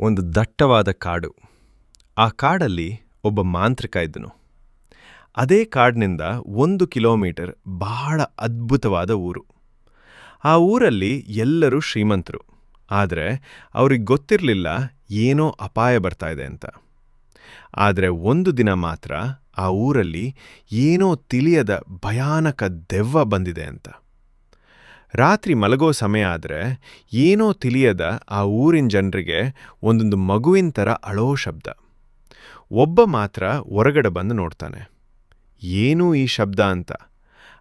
ಒಂದು ದಟ್ಟವಾದ ಕಾಡು. ಆ ಕಾಡಲ್ಲಿ ಒಬ್ಬ ಮಾಂತ್ರಿಕ ಇದ್ದನು. ಅದೇ ಕಾಡಿನಿಂದ 1 ಕಿಲೋಮೀಟರ್ ಬಹಳ ಅದ್ಭುತವಾದ ಊರು. ಆ ಊರಲ್ಲಿ ಎಲ್ಲರೂ ಶ್ರೀಮಂತರು. ಆದರೆ ಅವ್ರಿಗೆ ಗೊತ್ತಿರಲಿಲ್ಲ ಏನೋ ಅಪಾಯ ಬರ್ತಾ ಇದೆ ಅಂತ. ಆದರೆ ಒಂದು ದಿನ ಮಾತ್ರ ಆ ಊರಲ್ಲಿ ಏನೋ ತಿಳಿಯದ ಭಯಾನಕ ದೆವ್ವ ಬಂದಿದೆ ಅಂತ. ರಾತ್ರಿ ಮಲಗೋ ಸಮಯ ಆದರೆ ಏನೋ ತಿಳಿಯದ ಆ ಊರಿನ ಜನರಿಗೆ ಒಂದೊಂದು ಮಗುವಿನ ಥರ ಅಳೋ ಶಬ್ದ. ಒಬ್ಬ ಮಾತ್ರ ಹೊರಗಡೆ ಬಂದು ನೋಡ್ತಾನೆ, ಏನೂ ಈ ಶಬ್ದ ಅಂತ.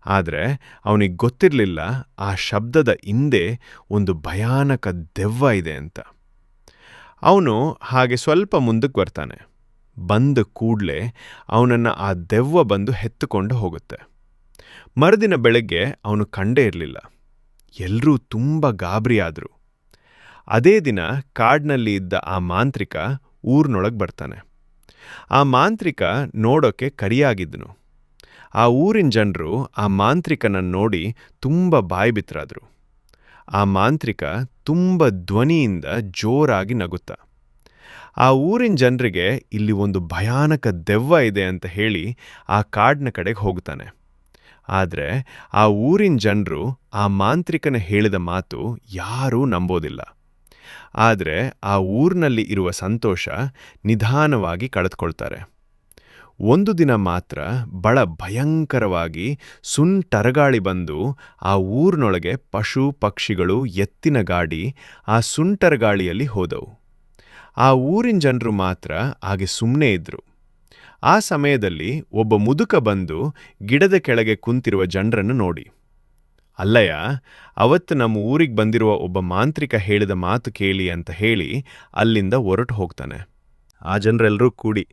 ಆದರೆ ಅವನಿಗೆ ಗೊತ್ತಿರಲಿಲ್ಲ ಆ ಶಬ್ದದ ಹಿಂದೆ ಒಂದು ಭಯಾನಕ ದೆವ್ವ ಇದೆ ಅಂತ. ಅವನು ಹಾಗೆ ಸ್ವಲ್ಪ ಮುಂದಕ್ಕೆ ಬರ್ತಾನೆ. ಬಂದ ಕೂಡಲೇ ಅವನನ್ನು ಆ ದೆವ್ವ ಬಂದು ಎತ್ತುಕೊಂಡು ಹೋಗುತ್ತೆ. ಮರುದಿನ ಬೆಳಗ್ಗೆ ಅವನು ಕಂಡೇ ಇರಲಿಲ್ಲ. ಎಲ್ಲರೂ ತುಂಬ ಗಾಬರಿಯಾದರು. ಅದೇ ದಿನ ಕಾಡಿನಲ್ಲಿ ಇದ್ದ ಆ ಮಾಂತ್ರಿಕ ಊರಿನೊಳಗೆ ಬರ್ತಾನೆ. ಆ ಮಾಂತ್ರಿಕ ನೋಡೋಕ್ಕೆ ಕರಿಯಾಗಿದ್ದನು. ಆ ಊರಿನ ಜನರು ಆ ಮಾಂತ್ರಿಕನನ್ನು ನೋಡಿ ತುಂಬ ಬಾಯ್ಬಿಟ್ರಾದರು. ಆ ಮಾಂತ್ರಿಕ ತುಂಬ ಧ್ವನಿಯಿಂದ ಜೋರಾಗಿ ನಗುತ್ತಾ ಆ ಊರಿನ ಜನರಿಗೆ ಇಲ್ಲಿ ಒಂದು ಭಯಾನಕ ದೆವ್ವ ಇದೆ ಅಂತ ಹೇಳಿ ಆ ಕಾಡಿನ ಕಡೆಗೆ ಹೋಗ್ತಾನೆ. ಆದರೆ ಆ ಊರಿನ ಜನರು ಆ ಮಾಂತ್ರಿಕನ ಹೇಳಿದ ಮಾತು ಯಾರೂ ನಂಬೋದಿಲ್ಲ. ಆದರೆ ಆ ಊರಿನಲ್ಲಿ ಇರುವ ಸಂತೋಷ ನಿಧಾನವಾಗಿ ಕಳೆದುಕೊಳ್ತಾರೆ. ಒಂದು ದಿನ ಮಾತ್ರ ಬಹಳ ಭಯಂಕರವಾಗಿ ಸುಂಟರಗಾಳಿ ಬಂದು ಆ ಊರಿನೊಳಗೆ ಪಶು ಪಕ್ಷಿಗಳು ಎತ್ತಿನ ಗಾಡಿ ಆ ಸುಂಟರಗಾಳಿಯಲ್ಲಿ ಹೋದವು. ಆ ಊರಿನ ಜನರು ಮಾತ್ರ ಹಾಗೆ ಸುಮ್ಮನೆ ಇದ್ದರು. ಆ ಸಮಯದಲ್ಲಿ ಒಬ್ಬ ಮುದುಕ ಬಂದು ಗಿಡದ ಕೆಳಗೆ ಕುಂತಿರುವ ಜನರನ್ನು ನೋಡಿ, ಅಲ್ಲಯ್ಯ, ಅವತ್ತು ನಮ್ಮ ಊರಿಗೆ ಬಂದಿರುವ ಒಬ್ಬ ಮಾಂತ್ರಿಕ ಹೇಳಿದ ಮಾತು ಕೇಳಿ ಅಂತ ಹೇಳಿ ಅಲ್ಲಿಂದ ಹೊರಟು ಹೋಗ್ತಾನೆ. ಆ ಜನರೆಲ್ಲರೂ ಕೂಡಿ,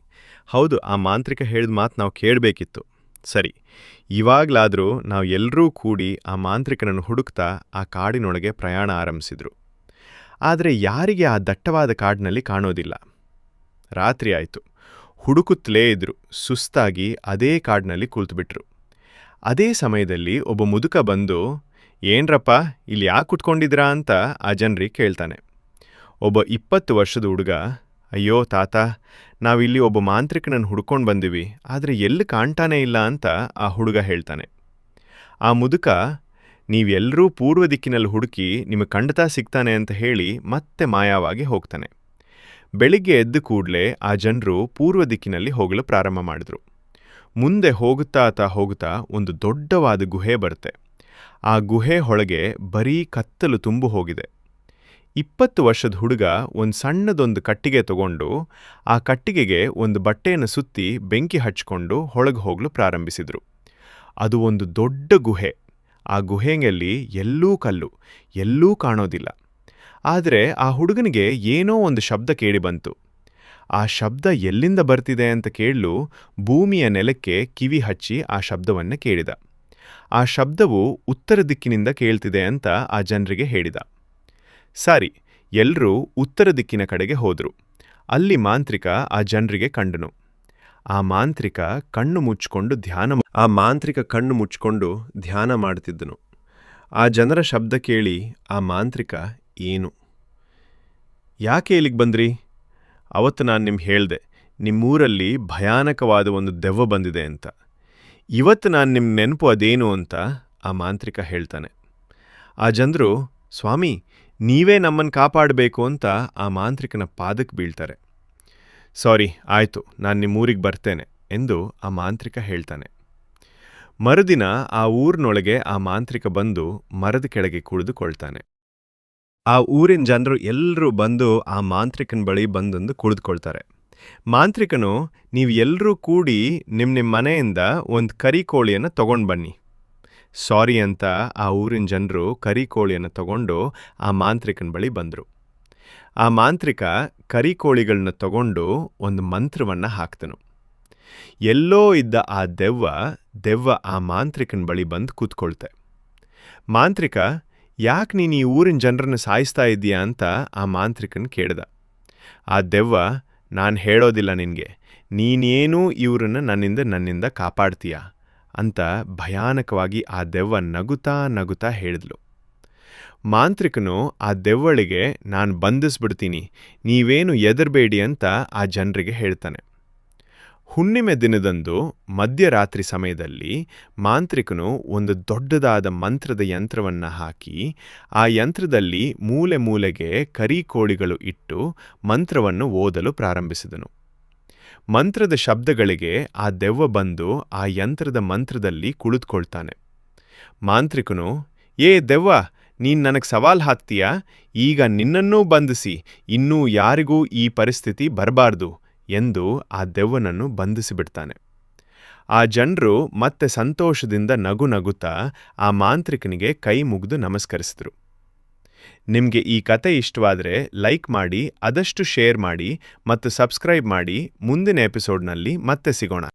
ಹೌದು, ಆ ಮಾಂತ್ರಿಕ ಹೇಳಿದ ಮಾತು ನಾವು ಕೇಳಬೇಕಿತ್ತು. ಸರಿ, ಇವಾಗಲಾದರೂ ನಾವು ಎಲ್ಲರೂ ಕೂಡಿ ಆ ಮಾಂತ್ರಿಕನನ್ನು ಹುಡುಕ್ತಾ ಆ ಕಾಡಿನೊಳಗೆ ಪ್ರಯಾಣ ಆರಂಭಿಸಿದ್ರು. ಆದರೆ ಯಾರಿಗೆ ಆ ದಟ್ಟವಾದ ಕಾಡಿನಲ್ಲಿ ಕಾಣೋದಿಲ್ಲ. ರಾತ್ರಿ ಆಯಿತು. ಹುಡುಕುತ್ತಲೇ ಇದ್ರು. ಸುಸ್ತಾಗಿ ಅದೇ ಕಾಡಿನಲ್ಲಿ ಕೂತ್ಬಿಟ್ರು. ಅದೇ ಸಮಯದಲ್ಲಿ ಒಬ್ಬ ಮುದುಕ ಬಂದು, ಏನ್ರಪ್ಪ ಇಲ್ಲಿ ಯಾಕೆ ಕುತ್ಕೊಂಡಿದ್ರಾ ಅಂತ ಆ ಜನರಿಗೆ ಕೇಳ್ತಾನೆ. ಒಬ್ಬ 20 ವರ್ಷದ ಹುಡುಗ, ಅಯ್ಯೋ ತಾತ, ನಾವಿಲ್ಲಿ ಒಬ್ಬ ಮಾಂತ್ರಿಕನನ್ನು ಹುಡ್ಕೊಂಡು ಬಂದಿವಿ, ಆದರೆ ಎಲ್ಲಿ ಕಾಣ್ತಾನೇ ಇಲ್ಲ ಅಂತ ಆ ಹುಡುಗ ಹೇಳ್ತಾನೆ. ಆ ಮುದುಕ, ನೀವೆಲ್ಲರೂ ಪೂರ್ವ ದಿಕ್ಕಿನಲ್ಲಿ ಹುಡುಕಿ ನಿಮಗೆ ಖಂಡಿತ ಸಿಗ್ತಾನೆ ಅಂತ ಹೇಳಿ ಮತ್ತೆ ಮಾಯವಾಗಿ ಹೋಗ್ತಾನೆ. ಬೆಳಿಗ್ಗೆ ಎದ್ದ ಕೂಡಲೇ ಆ ಜನರು ಪೂರ್ವ ದಿಕ್ಕಿನಲ್ಲಿ ಹೋಗಲು ಪ್ರಾರಂಭ ಮಾಡಿದ್ರು. ಮುಂದೆ ಹೋಗುತ್ತಾ ಒಂದು ದೊಡ್ಡವಾದ ಗುಹೆ ಬರುತ್ತೆ. ಆ ಗುಹೆ ಒಳಗೆ ಬರೀ ಕತ್ತಲು ತುಂಬು ಹೋಗಿದೆ. 20 ವರ್ಷದ ಹುಡುಗ ಒಂದು ಸಣ್ಣದೊಂದು ಕಟ್ಟಿಗೆ ತಗೊಂಡು ಆ ಕಟ್ಟಿಗೆಗೆ ಒಂದು ಬಟ್ಟೆಯನ್ನು ಸುತ್ತಿ ಬೆಂಕಿ ಹಚ್ಕೊಂಡು ಒಳಗೆ ಹೋಗಲು ಪ್ರಾರಂಭಿಸಿದರು. ಅದು ಒಂದು ದೊಡ್ಡ ಗುಹೆ. ಆ ಗುಹೆಯಲ್ಲಿ ಎಲ್ಲೂ ಕಲ್ಲು, ಎಲ್ಲೂ ಕಾಣೋದಿಲ್ಲ. ಆದರೆ ಆ ಹುಡುಗನಿಗೆ ಏನೋ ಒಂದು ಶಬ್ದ ಕೇಳಿ ಬಂತು. ಆ ಶಬ್ದ ಎಲ್ಲಿಂದ ಬರ್ತಿದೆ ಅಂತ ಕೇಳಲು ಭೂಮಿಯ ನೆಲಕ್ಕೆ ಕಿವಿ ಹಚ್ಚಿ ಆ ಶಬ್ದವನ್ನು ಕೇಳಿದ. ಆ ಶಬ್ದವು ಉತ್ತರ ದಿಕ್ಕಿನಿಂದ ಕೇಳ್ತಿದೆ ಅಂತ ಆ ಜನರಿಗೆ ಹೇಳಿದ. ಸರಿ, ಎಲ್ಲರೂ ಉತ್ತರ ದಿಕ್ಕಿನ ಕಡೆಗೆ ಹೋದರು. ಅಲ್ಲಿ ಮಾಂತ್ರಿಕ ಆ ಜನರಿಗೆ ಕಂಡನು. ಆ ಮಾಂತ್ರಿಕ ಕಣ್ಣು ಮುಚ್ಚಿಕೊಂಡು ಧ್ಯಾನ ಮಾಡ್ತಿದ್ದನು. ಆ ಜನರ ಶಬ್ದ ಕೇಳಿ ಆ ಮಾಂತ್ರಿಕ, ಏನು, ಯಾಕೆ ಇಲ್ಲಿಗೆ ಬಂದ್ರಿ? ಅವತ್ತು ನಾನು ನಿಮ್ಗೆ ಹೇಳಿದೆ, ನಿಮ್ಮೂರಲ್ಲಿ ಭಯಾನಕವಾದ ಒಂದು ದೆವ್ವ ಬಂದಿದೆ ಅಂತ. ಇವತ್ತು ನಾನು ನಿಮ್ಮ ನೆನಪು ಅದೇನು ಅಂತ ಆ ಮಾಂತ್ರಿಕ ಹೇಳ್ತಾನೆ. ಆ ಜನರು, ಸ್ವಾಮಿ, ನೀವೇ ನಮ್ಮನ್ನು ಕಾಪಾಡಬೇಕು ಅಂತ ಆ ಮಾಂತ್ರಿಕನ ಪಾದಕ್ಕೆ ಬೀಳ್ತಾರೆ. ಸಾರಿ, ಆಯಿತು, ನಾನು ನಿಮ್ಮೂರಿಗೆ ಬರ್ತೇನೆ ಎಂದು ಆ ಮಾಂತ್ರಿಕ ಹೇಳ್ತಾನೆ. ಮರುದಿನ ಆ ಊರಿನೊಳಗೆ ಆ ಮಾಂತ್ರಿಕ ಬಂದು ಮರದ ಕೆಳಗೆ ಕುಳಿದುಕೊಳ್ತಾನೆ. ಆ ಊರಿನ ಜನರು ಎಲ್ಲರೂ ಬಂದು ಆ ಮಾಂತ್ರಿಕನ ಬಳಿ ಬಂದೊಂದು ಕುಳಿದುಕೊಳ್ತಾರೆ. ಮಾಂತ್ರಿಕನು, ನೀವು ಎಲ್ಲರೂ ಕೂಡಿ ನಿಮ್ಮ ಮನೆಯಿಂದ ಒಂದು ಕರಿಕೋಳಿಯನ್ನು ತಗೊಂಡು ಬನ್ನಿ. ಸಾರಿ ಅಂತ ಆ ಊರಿನ ಜನರು ಕರಿಕೋಳಿಯನ್ನು ತಗೊಂಡು ಆ ಮಾಂತ್ರಿಕನ ಬಳಿ ಬಂದರು. ಆ ಮಾಂತ್ರಿಕ ಕರಿಕೋಳಿಗಳನ್ನ ತಗೊಂಡು ಒಂದು ಮಂತ್ರವನ್ನು ಹಾಕ್ತನು. ಎಲ್ಲೋ ಇದ್ದ ಆ ದೆವ್ವ ಆ ಮಾಂತ್ರಿಕನ ಬಳಿ ಬಂದು ಕೂತ್ಕೊಳ್ತೆ. ಮಾಂತ್ರಿಕ, ಯಾಕೆ ನೀನು ಈ ಊರಿನ ಜನರನ್ನು ಸಾಯಿಸ್ತಾ ಇದ್ದೀಯಾ ಅಂತ ಆ ಮಾಂತ್ರಿಕನ ಕೇಳ್ದ. ಆ ದೆವ್ವ, ನಾನು ಹೇಳೋದಿಲ್ಲ ನಿನಗೆ, ನೀನೇನೂ ಇವರನ್ನು ನನ್ನಿಂದ ಕಾಪಾಡ್ತೀಯಾ ಅಂತ ಭಯಾನಕವಾಗಿ ಆ ದೆವ್ವ ನಗುತ್ತಾ ಹೇಳಿದ್ಲು. ಮಾಂತ್ರಿಕನು ಆ ದೆವ್ವಳಿಗೆ ನಾನು ಬಂಧಿಸ್ಬಿಡ್ತೀನಿ, ನೀವೇನು ಹೆದರಬೇಡಿ ಅಂತ ಆ ಜನರಿಗೆ ಹೇಳ್ತಾನೆ. ಹುಣ್ಣಿಮೆ ದಿನದಂದು ಮಧ್ಯರಾತ್ರಿ ಸಮಯದಲ್ಲಿ ಮಾಂತ್ರಿಕನು ಒಂದು ದೊಡ್ಡದಾದ ಮಂತ್ರದ ಯಂತ್ರವನ್ನು ಹಾಕಿ ಆ ಯಂತ್ರದಲ್ಲಿ ಮೂಲೆ ಮೂಲೆಗೆ ಕರಿ ಕೋಳಿಗಳು ಇಟ್ಟು ಮಂತ್ರವನ್ನು ಓದಲು ಪ್ರಾರಂಭಿಸಿದನು. ಮಂತ್ರದ ಶಬ್ದಗಳಿಗೆ ಆ ದೆವ್ವ ಬಂದು ಆ ಯಂತ್ರದ ಮಂತ್ರದಲ್ಲಿ ಕುಳಿತುಕೊಳ್ತಾನೆ. ಮಾಂತ್ರಿಕನು, ಏ ದೆವ್ವ, ನೀನು ನನಗೆ ಸವಾಲು ಹಾಕ್ತೀಯಾ? ಈಗ ನಿನ್ನನ್ನೂ ಬಂಧಿಸಿ, ಇನ್ನೂ ಯಾರಿಗೂ ಈ ಪರಿಸ್ಥಿತಿ ಬರಬಾರ್ದು ಎಂದು ಆ ದೆವ್ವನನ್ನು ಬಂಧಿಸಿಬಿಡ್ತಾನೆ. ಆ ಜನರು ಮತ್ತೆ ಸಂತೋಷದಿಂದ ನಗು ನಗುತ್ತಾ ಆ ಮಾಂತ್ರಿಕನಿಗೆ ಕೈ ಮುಗಿದು ನಮಸ್ಕರಿಸಿದರು. ನಿಮಗೆ ಈ ಕತೆ ಇಷ್ಟವಾದರೆ ಲೈಕ್ ಮಾಡಿ, ಆದಷ್ಟು ಶೇರ್ ಮಾಡಿ ಮತ್ತು ಸಬ್ಸ್ಕ್ರೈಬ್ ಮಾಡಿ. ಮುಂದಿನ ಎಪಿಸೋಡ್ನಲ್ಲಿ ಮತ್ತೆ ಸಿಗೋಣ.